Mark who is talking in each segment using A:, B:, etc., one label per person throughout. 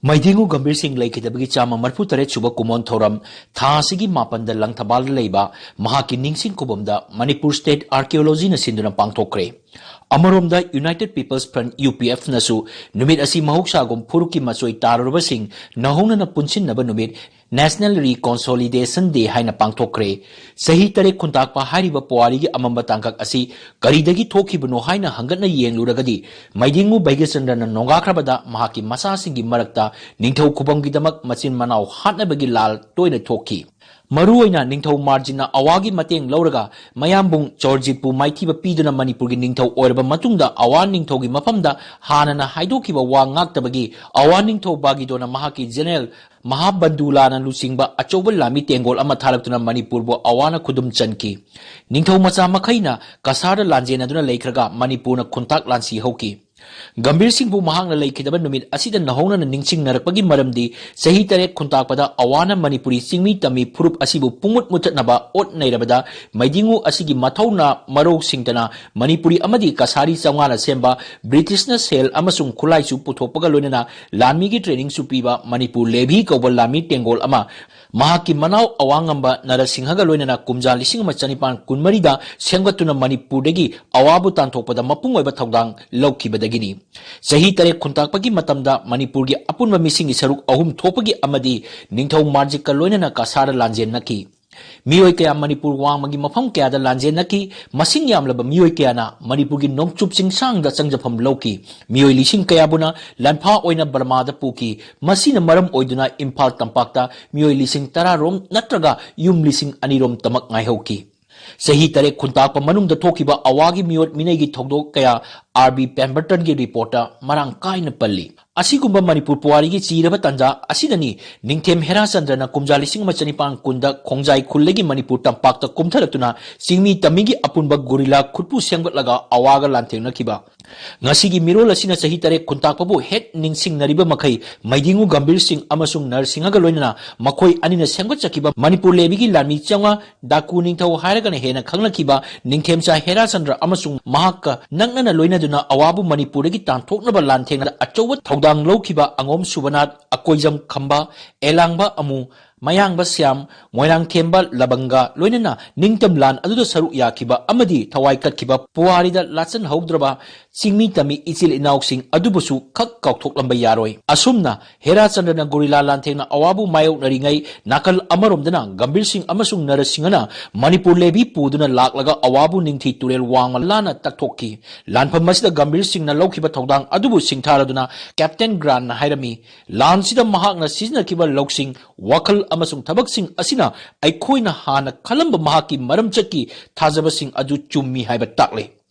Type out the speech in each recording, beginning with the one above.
A: ꯃꯩꯗꯤꯡꯉꯨ ꯒꯝꯚꯤꯔ ꯁꯤꯡ ꯂꯩꯈꯤꯗꯕꯒꯤ ꯆꯥꯝꯃ 43 ꯁꯨꯕ ꯀꯨꯝꯑꯣꯟ ꯊꯧꯔꯝ ꯊꯥ ꯑꯁꯤꯒꯤ 7ꯗ ꯂꯪꯊꯕꯥꯜꯗ ꯂꯩꯕ ꯃꯍꯥꯛꯀꯤ ꯅꯤꯡꯁꯤꯡ ꯈꯨꯕꯝꯗ ꯃꯅꯤꯄꯨꯔ ꯁ꯭ꯇꯦꯠ ꯑꯥꯔꯀꯤꯑꯣꯂꯣꯖꯤꯅ ꯁꯤꯟꯗꯨꯅ ꯄꯥꯡꯊꯣꯛꯈ꯭ꯔꯦ꯫ ꯑꯃꯔꯣꯝꯗ ꯌꯨꯅꯥꯏꯇꯦꯗ ꯄꯤꯄꯜꯁ ꯐ꯭ꯔꯟꯠ UPF-ꯅꯁꯨ ꯅꯨꯃꯤꯠ ꯑꯁꯤ ꯃꯍꯧꯁꯥꯒꯨꯝ ꯐꯨꯔꯨꯞꯀꯤ ꯃꯆꯣꯏ ꯇꯥꯔꯨꯔꯕꯁꯤꯡ ꯅꯧꯍꯧꯅꯅ ꯄꯨꯟꯁꯤꯟꯅꯕ ꯅꯨꯃꯤꯠ ꯅꯦꯁꯅꯦꯜ ꯔꯤꯀꯣꯟꯁꯣꯂꯤꯗꯦꯁꯟ ꯗꯦ ꯍꯥꯏꯅ ꯄꯥꯡꯊꯣꯛꯈ꯭ꯔꯦ꯫ ꯆꯍꯤ 3 ꯈꯨꯟꯇꯥꯛꯄ ꯍꯥꯏꯔꯤꯕ ꯄꯨꯋꯥꯔꯤꯒꯤ ꯑꯃꯝꯕ ꯇꯥꯡꯀꯛ ꯑꯁꯤ ꯀꯔꯤꯗꯒꯤ ꯊꯣꯛꯈꯤꯕꯅꯣ ꯍꯥꯏꯅ ꯍꯪꯒꯠꯅ ꯌꯦꯡꯂꯨꯔꯒꯗꯤ ꯃꯩꯗꯤꯡꯉꯨ ꯚꯩꯒꯆꯟꯗ꯭ꯔꯅ ꯅꯣꯡꯒꯥꯈ꯭ꯔꯕꯗ ꯃꯍꯥꯛꯀꯤ ꯃꯆꯥꯁꯤꯡꯒꯤ ꯃꯔꯛꯇ ꯅꯤꯡꯊꯧ ꯈꯨꯕꯝꯒꯤꯗꯃꯛ ꯃꯆꯤꯟ ꯃꯅꯥꯎ ꯍꯥꯠꯅꯕꯒꯤ ꯂꯥꯜ ꯇꯣꯏꯅ ꯊꯣꯛꯈꯤ꯫ ꯃꯔꯨꯑꯣꯏꯅ ꯅꯤꯡꯊꯧ ꯃꯥꯔꯖꯤꯟꯅ ꯑꯋꯥꯒꯤ ꯃꯇꯦꯡ ꯂꯧꯔꯒ ꯃꯌꯥꯝꯕꯨꯡ ꯆꯣꯔꯖꯤꯠꯄꯨ ꯃꯥꯏꯊꯤꯕ ꯄꯤꯗꯨꯅ ꯃꯅꯤꯄꯨꯔꯒꯤ ꯅꯤꯡꯊꯧ ꯑꯣꯏꯔꯕ ꯃꯇꯨꯡꯗ ꯑꯋꯥ ꯅꯤꯡꯊꯧꯒꯤ ꯃꯐꯝꯗ ꯍꯥꯟꯅꯅ ꯍꯥꯏꯗꯣꯛꯈꯤꯕ ꯋꯥ ꯉꯥꯛꯇꯕꯒꯤ ꯑꯋꯥ ꯅꯤꯡꯊꯧ ꯕꯥꯒꯤꯗꯣꯅ ꯃꯍꯥꯛꯀꯤ ꯖꯦꯅꯔꯦꯜ ꯃꯍꯥꯕꯟꯗꯨꯂꯥꯅ ꯂꯨꯆꯤꯡꯕ ꯑꯆꯧꯕ ꯂꯥꯟꯃꯤ ꯇꯦꯡꯒꯣꯜ ꯑꯃ ꯊꯥꯔꯛꯇꯨꯅ ꯃꯅꯤꯄꯨꯔꯕꯨ ꯑꯋꯥꯅ ꯈꯨꯗꯨꯝ ꯆꯟꯈꯤ꯫ ꯅꯤꯡꯊꯧ ꯃꯆꯥ ꯃꯈꯩꯅ ꯀꯁꯥꯔꯗ ꯂꯥꯟꯖꯦꯟꯅꯗꯨꯅ ꯂꯩꯈ꯭ꯔꯒ ꯃꯅꯤꯄꯨꯔꯅ ꯈꯨꯟꯇꯥꯛ ꯂꯥꯟꯁꯤ ꯍꯧꯈꯤ꯫ ꯒꯝꯚꯤꯔ ꯁꯤꯡꯕꯨ ꯃꯍꯥꯛꯅ ꯂꯩꯈꯤꯗꯕ ꯅꯨꯃꯤꯠ ꯑꯁꯤꯗ ꯅꯧꯍꯧꯅꯅ ꯅꯤꯡꯁꯤꯡꯅꯔꯛꯄꯒꯤ ꯃꯔꯝꯗꯤ ꯆꯍꯤ 3 ꯈꯨꯟꯇꯥꯛꯄꯗ ꯑꯋꯥꯅ ꯃꯅꯤꯄꯨꯔꯤ ꯆꯤꯡꯃꯤ ꯇꯝꯃꯤ ꯐꯨꯔꯨꯞ ꯑꯁꯤꯕꯨ ꯄꯨꯡꯃꯨꯠ ꯃꯨꯠꯊꯠꯅꯕ ꯑꯣꯠ ꯅꯩꯔꯕꯗ ꯃꯩꯗꯤꯡꯉꯨ ꯑꯁꯤꯒꯤ ꯃꯊꯧꯅꯥ ꯃꯔꯧꯁꯤꯡꯇꯅ ꯃꯅꯤꯄꯨꯔꯤ ꯑꯃꯗꯤ ꯀꯁꯥꯔꯤ ꯆꯥꯝꯉꯥꯅ ꯁꯦꯝꯕ ꯕ꯭ꯔꯤꯇꯤꯁꯅ ꯁꯦꯜ ꯑꯃꯁꯨꯡ ꯈꯨꯠꯂꯥꯏꯁꯨ ꯄꯨꯊꯣꯛꯄꯒ ꯂꯣꯏꯅꯅ ꯂꯥꯟꯃꯤꯒꯤ ꯇ꯭ꯔꯦꯅꯤꯡꯁꯨ ꯄꯤꯕ ꯃꯅꯤꯄꯨꯔ ꯂꯦꯚꯤ ꯀꯧꯕ ꯂꯥꯟꯃꯤ ꯇꯦꯡꯒꯣꯜ ꯑꯃ ꯃꯍꯥꯛꯀꯤ ꯃꯅꯥꯎ ꯑꯋꯥꯡꯉꯝꯕ ꯅꯔꯁꯤꯡꯍꯒ ꯂꯣꯏꯅꯅ ꯀꯨꯝꯖꯥ 1913ꯗ ꯁꯦꯝꯒꯠꯇꯨꯅ ꯃꯅꯤꯄꯨꯔꯗꯒꯤ ꯑꯋꯥꯕꯨ ꯇꯥꯟꯊꯣꯛꯄꯗ ꯃꯄꯨꯡ ꯑꯣꯏꯕ ꯊꯧꯗꯥꯡ ꯂꯧꯈꯤꯕꯗꯒꯤꯅꯤ꯫ ꯆꯍꯤ 3 ꯈꯨꯟꯇꯥꯛꯄꯒꯤ ꯃꯇꯝꯗ ꯃꯅꯤꯄꯨꯔꯒꯤ ꯑꯄꯨꯟꯕ ꯃꯤꯁꯤꯡꯒꯤ ꯁꯔꯨꯛ 3 ꯊꯣꯛꯄꯒꯤ ꯑꯃꯗꯤ ꯅꯤꯡꯊꯧ ꯃꯥꯔꯖꯤꯛꯀ ꯂꯣꯏꯅꯅ ꯀꯁꯥꯔꯗ ꯂꯥꯟꯖꯦꯟꯅꯈꯤ꯫ ꯃꯤꯑꯣꯏ ꯀꯌꯥ ꯃꯅꯤꯄꯨꯔ ꯋꯥꯡꯃꯒꯤ ꯃꯐꯝ ꯀꯌꯥꯗ ꯂꯥꯟꯖꯦꯟꯅꯈꯤ꯫ ꯃꯁꯤꯡ ꯌꯥꯝꯂꯕ ꯃꯤꯑꯣꯏ ꯀꯌꯥꯅ ꯃꯅꯤꯄꯨꯔꯒꯤ ꯅꯣꯡꯆꯨꯞ ꯆꯤꯡꯁꯥꯡꯗ ꯆꯪꯖꯐꯝ ꯂꯧꯈꯤ꯫ ꯃꯤꯑꯣꯏ ꯂꯤꯁꯤꯡ ꯀꯌꯥꯕꯨꯅ ꯂꯥꯟꯐꯥ ꯑꯣꯏꯅ ꯕꯔꯃꯥꯗ ꯄꯨꯈꯤ꯫ ꯃꯁꯤꯅ ꯃꯔꯝ ꯑꯣꯏꯗꯨꯅ ꯏꯝꯐꯥꯜ ꯇꯝꯄꯥꯛꯇ ꯃꯤꯑꯣꯏ ꯂꯤꯁꯤꯡ 10 ꯔꯣꯝ ꯅꯠꯇ꯭ꯔꯒ ꯌꯨꯝ ꯂꯤꯁꯤꯡ 2 ꯔꯣꯝꯇꯃꯛ ꯉꯥꯏꯍꯧꯈꯤ꯫ ꯆꯍꯤ 3 ꯈꯨꯟꯇꯥꯛꯄ ꯃꯅꯨꯡꯗ ꯊꯣꯛꯈꯤꯕ ꯑꯋꯥꯒꯤ ꯃꯤꯑꯣꯠ ꯃꯤꯅꯩꯒꯤ ꯊꯧꯗꯣꯛ ꯀꯌꯥ R.B. ꯄꯦꯝꯕꯔꯇꯟꯒꯤ ꯔꯤꯄꯣꯔꯠꯇ ꯃꯔꯥꯡ ꯀꯥꯏꯅ ꯄꯜꯂꯤ꯫ ꯑꯁꯤꯒꯨꯝꯕ ꯃꯅꯤꯄꯨꯔ ꯄꯨꯋꯥꯔꯤꯒꯤ ꯆꯤꯔꯕ ꯇꯥꯟꯖꯥ ꯑꯁꯤꯗꯅꯤ ꯅꯤꯡꯊꯦꯝ ꯍꯦꯔꯥꯆꯟꯗ꯭ꯔꯅ ꯀꯨꯝꯖꯥ 1910ꯗ ꯈꯣꯡꯖꯥꯏ ꯈꯨꯜꯗꯒꯤ ꯃꯅꯤꯄꯨꯔ ꯇꯝꯄꯥꯛꯇ ꯀꯨꯝꯊꯔꯛꯇꯨꯅ ꯆꯤꯡꯃꯤ ꯇꯝꯃꯤꯒꯤ ꯑꯄꯨꯟꯕ ꯒꯣꯔꯤꯂꯥ ꯈꯨꯠꯄꯨ ꯁꯦꯝꯒꯠꯂꯒ ꯑꯋꯥꯒ ꯂꯥꯟꯊꯦꯡꯅꯈꯤꯕ꯫ ꯉꯁꯤꯒꯤ ꯃꯤꯔꯣꯜ ꯑꯁꯤꯅ ꯆꯍꯤ 3 ꯈꯨꯟꯇꯥꯛꯄꯕꯨ ꯍꯦꯛ ꯅꯤꯡꯁꯤꯡꯅꯔꯤꯕ ꯃꯈꯩ ꯃꯩꯗꯤꯡꯉꯨ ꯒꯝꯚꯤꯔ ꯁꯤꯡ ꯑꯃꯁꯨꯡ ꯅꯔꯁꯤꯡꯍꯒ ꯂꯣꯏꯅꯅ ꯃꯈꯣꯏ ꯑꯅꯤꯅ ꯁꯦꯝꯒꯠꯆꯈꯤꯕ ꯃꯅꯤꯄꯨꯔ ꯂꯦꯚꯤꯒꯤ ꯂꯥꯟꯃꯤ ꯆꯥꯝꯉꯥ ꯗꯥꯀꯨ ꯅꯤꯡꯊꯧ ꯍꯥꯏꯔꯒꯅ ꯍꯦꯟꯅ ꯈꯪꯅꯈꯤꯕ ꯅꯤꯡꯊꯦꯝꯆꯥ ꯍꯦꯔꯥꯆꯟꯗ꯭ꯔ ꯑꯃꯁꯨꯡ ꯃꯍꯥꯛꯀ ꯅꯛꯅꯅ ꯂꯣꯏꯅꯗꯨꯅ ꯑꯋꯥꯕꯨ ꯃꯅꯤꯄꯨꯔꯗꯒꯤ ꯇꯥꯟꯊꯣꯛꯅꯕ ꯂꯥꯟꯊꯦꯡꯅꯕꯗ ꯑꯆꯧꯕ ꯊꯧꯗꯥꯡ ꯂꯧꯈꯤꯕ ꯑꯉꯣꯝ ꯁꯨꯕꯅꯥꯊ, ꯑꯀꯣꯏꯖꯝ ꯈꯝꯕ, ꯑꯦꯂꯥꯡꯕ ꯑꯃꯨ, ꯃꯌꯥꯡꯕ ꯁ꯭ꯌꯥꯝ, ꯃꯣꯏꯔꯥꯡꯊꯦꯝꯕ ꯂꯕꯪꯒ ꯂꯣꯏꯅꯅ ꯅꯤꯡꯇꯝ ꯂꯥꯟ ꯑꯗꯨꯗ ꯁꯔꯨꯛ ꯌꯥꯈꯤꯕ ꯑꯃꯗꯤ ꯊꯋꯥꯏ ꯀꯠꯈꯤꯕ ꯄꯨꯋꯥꯔꯤꯗ ꯂꯥꯆꯟꯍꯧꯗ꯭ꯔꯕ ꯆꯤꯡꯃꯤ ꯇꯝꯃꯤ ꯏꯆꯤꯜ ꯏꯅꯥꯎꯁꯤꯡ ꯑꯗꯨꯕꯨꯁꯨ ꯈꯛ ꯀꯥꯎꯊꯣꯛꯂꯝꯕ ꯌꯥꯔꯣꯏ꯫ ꯑꯁꯨꯝꯅ ꯍꯦꯔꯥꯆꯟꯗ꯭ꯔꯅ ꯒꯣꯔꯤꯂꯥ ꯂꯥꯟꯊꯦꯡꯅ ꯑꯋꯥꯕꯨ ꯃꯥꯌꯣꯛꯅꯔꯤꯉꯩ ꯅꯥꯀꯜ ꯑꯃꯔꯣꯝꯗꯅ ꯒꯝꯚꯤꯔ ꯁꯤꯡ ꯑꯃꯁꯨꯡ ꯅꯔꯁꯤꯡꯍꯅ ꯃꯅꯤꯄꯨꯔ ꯂꯦꯚꯤ ꯄꯨꯗꯨꯅ ꯂꯥꯛꯂꯒ ꯑꯋꯥꯕꯨ ꯅꯤꯡꯊꯤ ꯇꯨꯔꯦꯜ ꯋꯥꯡꯃ ꯂꯥꯟꯅ ꯇꯛꯊꯣꯛꯈꯤ꯫ ꯂꯥꯟꯐꯝ ꯑꯁꯤꯗ ꯒꯝꯚꯤꯔ ꯁꯤꯡꯅ ꯂꯧꯈꯤꯕ ꯊꯧꯗꯥꯡ ꯑꯗꯨꯕꯨ ꯁꯤꯡꯊꯥꯔꯗꯨꯅ ꯀꯦꯞꯇꯦꯟ ꯒ꯭ꯔꯥꯟꯠꯅ ꯍꯥꯏꯔꯝꯃꯤ, ꯂꯥꯟꯁꯤꯗ ꯃꯍꯥꯛꯅ ꯁꯤꯖꯤꯟꯅꯈꯤꯕ ꯂꯧꯁꯤꯡ, ꯋꯥꯈꯜ ꯑꯃꯁꯨꯡ ꯊꯕꯛꯁꯤꯡ ꯑꯁꯤꯅ ꯑꯩꯈꯣꯏꯅ ꯍꯥꯟꯅ ꯈꯜꯂꯝꯕ ꯃꯍꯥꯛꯀꯤ ꯃꯔꯝꯆꯠꯀꯤ ꯊꯥꯖꯕꯁꯤꯡ ꯑꯗꯨ ꯆꯨꯝꯃꯤ ꯍꯥꯏꯕ ꯇꯥꯛꯂꯦ꯫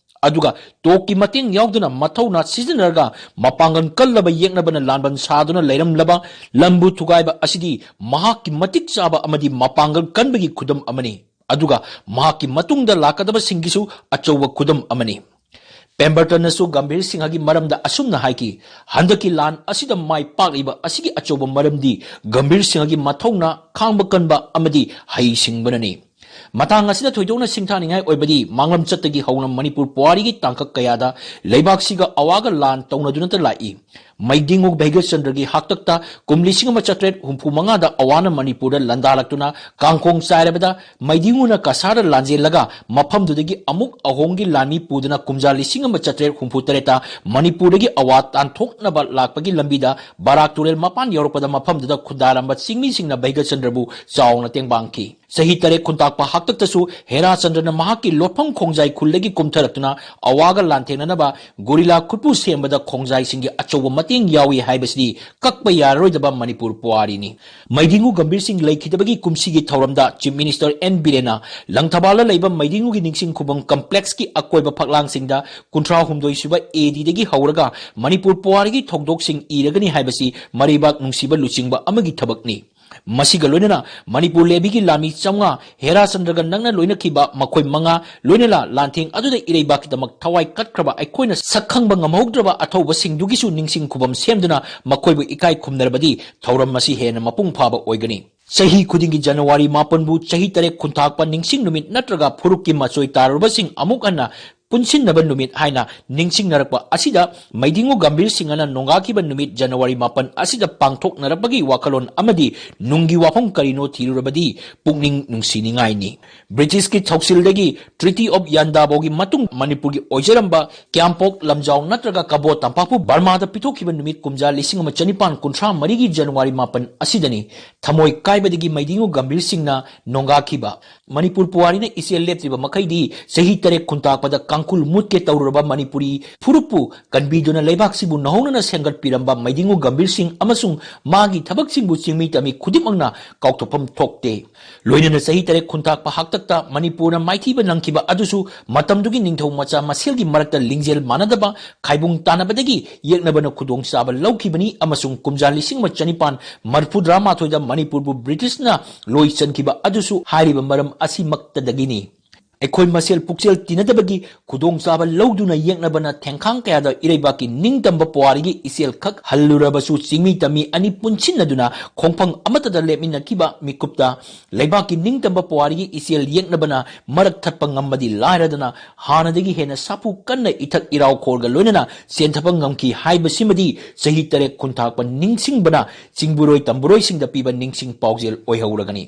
A: ꯑꯗꯨꯒ ꯇꯣꯛꯀꯤ ꯃꯇꯦꯡ ꯌꯥꯎꯗꯨꯅ ꯃꯊꯧꯅꯥ ꯁꯤꯖꯤꯟꯅꯔꯒ ꯃꯄꯥꯡꯒꯜ ꯀꯜꯂꯕ ꯌꯦꯛꯅꯕꯅ ꯂꯥꯟꯕꯟ ꯁꯥꯗꯨꯅ ꯂꯩꯔꯝꯂꯕ ꯂꯝꯕꯨ ꯊꯨꯒꯥꯏꯕ ꯑꯁꯤꯗꯤ ꯃꯍꯥꯛꯀꯤ ꯃꯇꯤꯛ ꯆꯥꯕ ꯑꯃꯗꯤ ꯃꯄꯥꯡꯒꯜ ꯀꯟꯕꯒꯤ ꯈꯨꯗꯝ ꯑꯃꯅꯤ꯫ ꯑꯗꯨꯒ ꯃꯍꯥꯛꯀꯤ ꯃꯇꯨꯡꯗ ꯂꯥꯛꯀꯗꯕꯁꯤꯡꯒꯤꯁꯨ ꯑꯆꯧꯕ ꯈꯨꯗꯝ ꯑꯃꯅꯤ꯫ ꯄꯦꯝꯕꯔꯇꯟꯅꯁꯨ ꯒꯝꯚꯤꯔ ꯁꯤꯡꯍꯒꯤ ꯃꯔꯝꯗ ꯑꯁꯨꯝꯅ ꯍꯥꯏꯈꯤ, ꯍꯟꯗꯛꯀꯤ ꯂꯥꯟ ꯑꯁꯤꯗ ꯃꯥꯏ ꯄꯥꯛꯂꯤꯕ ꯑꯁꯤꯒꯤ ꯑꯆꯧꯕ ꯃꯔꯝꯗꯤ ꯒꯝꯚꯤꯔ ꯁꯤꯡꯍꯒꯤ ꯃꯊꯧꯅꯥ, ꯈꯥꯡꯕ ꯀꯟꯕ ꯑꯃꯗꯤ ꯍꯩꯁꯤꯡꯕꯅꯅꯤ꯫ ꯃꯇꯥꯡ ꯑꯁꯤꯗ ꯊꯣꯏꯗꯣꯛꯅ ꯁꯤꯡꯊꯥꯅꯤꯡꯉꯥꯏ ꯑꯣꯏꯕꯗꯤ ꯃꯥꯡꯂꯝꯆꯠꯇꯒꯤ ꯍꯧꯅ ꯃꯅꯤꯄꯨꯔ ꯄꯨꯋꯥꯔꯤꯒꯤ ꯇꯥꯡꯀꯛ ꯀꯌꯥꯗ ꯂꯩꯕꯥꯛꯁꯤꯒ ꯑꯋꯥꯒ ꯂꯥꯟ ꯇꯧꯅꯗꯨꯅꯇ ꯂꯥꯛꯏ꯫ ꯃꯩꯗꯤꯡꯉꯨ ꯚꯩꯒꯆꯟꯗ꯭ꯔꯒꯤ ꯍꯥꯛꯇꯛꯇ ꯀꯨꯝ 1765ꯗ ꯑꯋꯥꯅ ꯃꯅꯤꯄꯨꯔꯗ ꯂꯥꯟꯗꯥꯔꯛꯇꯨꯅ ꯀꯥꯡꯈꯣꯡ ꯆꯥꯏꯔꯕꯗ ꯃꯩꯗꯤꯡꯉꯨꯅ ꯀꯁꯥꯔꯗ ꯂꯥꯟꯖꯦꯜꯂꯒ ꯃꯐꯝꯗꯨꯗꯒꯤ ꯑꯃꯨꯛ ꯑꯍꯣꯡꯒꯤ ꯂꯥꯟꯃꯤ ꯄꯨꯗꯨꯅ ꯀꯨꯝꯖꯥ 1763ꯗ ꯃꯅꯤꯄꯨꯔꯗꯒꯤ ꯑꯋꯥ ꯇꯥꯟꯊꯣꯛꯅꯕ ꯂꯥꯛꯄꯒꯤ ꯂꯝꯕꯤꯗ ꯕꯥꯔꯥꯛ ꯇꯨꯔꯦꯜ ꯃꯄꯥꯟ ꯌꯧꯔꯛꯄꯗ ꯃꯐꯝꯗꯨꯗ ꯈꯨꯟꯗꯥꯔꯝꯕ ꯆꯤꯡꯃꯤꯁꯤꯡꯅ ꯚꯩꯒꯆꯟꯗ꯭ꯔꯕꯨ ꯆꯥꯎꯅ ꯇꯦꯡꯕꯥꯡꯈꯤ꯫ ꯆꯍꯤ 3 ꯈꯨꯟꯇꯥꯛꯄ ꯍꯥꯛꯇꯛꯇꯁꯨ ꯍꯦꯔꯥꯆꯟꯗ꯭ꯔꯅ ꯃꯍꯥꯛꯀꯤ ꯂꯣꯠꯐꯝ ꯈꯣꯡꯖꯥꯏ ꯈꯨꯜꯗꯒꯤ ꯀꯨꯝꯊꯔꯛꯇꯨꯅ ꯑꯋꯥꯒ ꯂꯥꯟꯊꯦꯡꯅꯅꯕ ꯒꯣꯔꯤꯂꯥ ꯈꯨꯠꯄꯨ ꯁꯦꯝꯕꯗ ꯈꯣꯡꯖꯥꯏꯁꯤꯡꯒꯤ ꯑꯆꯧꯕ ꯃꯇꯦꯡ ꯌꯥꯎꯏ ꯍꯥꯏꯕꯁꯤꯗꯤ ꯀꯛꯄ ꯌꯥꯔꯔꯣꯏꯗꯕ ꯃꯅꯤꯄꯨꯔ ꯄꯨꯋꯥꯔꯤꯅꯤ꯫ ꯃꯩꯗꯤꯡꯉꯨ ꯒꯝꯚꯤꯔ ꯁꯤꯡ ꯂꯩꯈꯤꯗꯕꯒꯤ ꯀꯨꯝꯁꯤꯒꯤ ꯊꯧꯔꯝꯗ ꯆꯤꯐ ꯃꯤꯅꯤꯁꯇꯔ N. ꯕꯤꯔꯦꯟꯅ ꯂꯪꯊꯕꯥꯜꯗ ꯂꯩꯕ ꯃꯩꯗꯤꯡꯉꯨꯒꯤ ꯅꯤꯡꯁꯤꯡ ꯈꯨꯕꯝ ꯀꯝꯄ꯭ꯂꯦꯛꯁꯀꯤ ꯑꯀꯣꯏꯕ ꯐꯛꯂꯥꯡꯁꯤꯡꯗ 38 ꯁꯨꯕ ADꯗꯒꯤ ꯍꯧꯔꯒ ꯃꯅꯤꯄꯨꯔ ꯄꯨꯋꯥꯔꯤꯒꯤ ꯊꯧꯗꯣꯛꯁꯤꯡ ꯏꯔꯒꯅꯤ ꯍꯥꯏꯕꯁꯤ ꯃꯔꯩꯕꯥꯛ ꯅꯨꯡꯁꯤꯕ ꯂꯨꯆꯤꯡꯕ ꯑꯃꯒꯤ ꯊꯕꯛꯅꯤ꯫ ꯃꯁꯤꯒ ꯂꯣꯏꯅꯅ ꯃꯅꯤꯄꯨꯔ ꯂꯦꯚꯤꯒꯤ ꯂꯥꯟꯃꯤ 500 ꯍꯦꯔꯥꯆꯟꯗ꯭ꯔꯒ ꯅꯛꯅ ꯂꯣꯏꯅꯈꯤꯕ ꯃꯈꯣꯏ 5 ꯂꯣꯏꯅꯅ ꯂꯥꯟꯊꯦꯡ ꯑꯗꯨꯗ ꯏꯔꯩꯕꯥꯛꯀꯤꯗꯃꯛ ꯊꯋꯥꯏ ꯀꯠꯈ꯭ꯔꯕ ꯑꯩꯈꯣꯏꯅ ꯁꯛꯈꯪꯕ ꯉꯝꯍꯧꯗ꯭ꯔꯕ ꯑꯊꯧꯕꯁꯤꯡꯗꯨꯒꯤꯁꯨ ꯅꯤꯡꯁꯤꯡ ꯈꯨꯕꯝ ꯁꯦꯝꯗꯨꯅ ꯃꯈꯣꯏꯕꯨ ꯏꯀꯥꯏ ꯈꯨꯝꯅꯔꯕꯗꯤ ꯊꯧꯔꯝ ꯑꯁꯤ ꯍꯦꯟꯅ ꯃꯄꯨꯡ ꯐꯥꯕ ꯑꯣꯏꯒꯅꯤ꯫ ꯆꯍꯤ ꯈꯨꯗꯤꯡꯒꯤ ꯖꯅꯋꯥꯔꯤ 7ꯕꯨ ꯆꯍꯤ 3 ꯈꯨꯟꯇꯥꯛꯄ ꯅꯤꯡꯁꯤꯡ ꯅꯨꯃꯤꯠ ꯅꯠꯇ꯭ꯔꯒ ꯐꯨꯔꯨꯞꯀꯤ ꯃꯆꯣꯏ ꯇꯥꯔꯨꯔꯕꯁꯤꯡ ꯑꯃꯨꯛ ꯍꯟꯅ पुनसिन्नबा नुमित हाइना निंगसिंगनरकपा असिदा मैदिंगु गंभीर सिंगना नोंगाखिबा नुमित जनवरी 9 असिदा पांगथोकनरबगी वाखलोन अमदी नुंगी वाफम करिनो थिरुरबदी पुकनिंग नुंसिनिंगाइनी ब्रिटिश की थौसिलदगी ट्रीटी ऑफ यानदाबोगी मतुंग मणिपुर की ओइजरंबा क्यांपोक लमजाव नत्रगा कबो तंपापु बर्मादा पिथोखिबा नुमित कुमजा 1953 की जनवरी 9 असिदनी थमोय कायबदगी मैदिंगु गंभीर सिंगना नोंगाखिबा मणिपुर पुवारीने इसे लेप्तिबा मखैदी सही तरे खुंताकपदा कांकुल मुतके तौरबा मणिपुरी फुरुपु कनबीदुना लेबाकसिबु नहोनना सेंगत पिरंबा मैदिंगु गंभीर सिंग अमसुंग मागी थबकसिंगबु चिंगमी तमी खुदिमंगना काउथोफम थोकते लोइनना सही तरे खुंताकपा हाक्तकता मणिपुरना माइथीबा नंखिबा अदुसु मतमदुगी निंगथौ मचा मसेलगी मरकता लिंगजेल मानदबा खाइबुंग तानाबदगी येकनबना खुदोंग साबा लौखिबनी अमसुंग कुमजा 1954 मणिपुरबु ब्रिटिशना लोइ चनखिबा अदुसु हारिबा मरम असिमक्तदगिनी एखोई मसेल पुक्सेल तिनदबगी खुदोंग चाबा लौदुना येकनबना थेंखांग कयादा इरेबाकी निंगतंबा पुवारीगी इसेल खक हल्लुरबसु चिंगमी तमी अनि पुनसिन्नदुना खोंफंग अमतदा लेमिनखिबा मिकुप्ता लेबाकी निंगतंबा पुवारीगी इसेल येकनबना मरक थप्पा ngambadi लायरदना हानदगी हेना सापु कन्न इथक इराव खोरगा लोइनना सेंथपा ngamki हाइबसिमदी सही तरे खुंथाकपा निंगसिंगबना चिंगबुरोय तंबुरोय सिंगदा पीबा निंगसिंग पाउजेल ओइहौरगनी।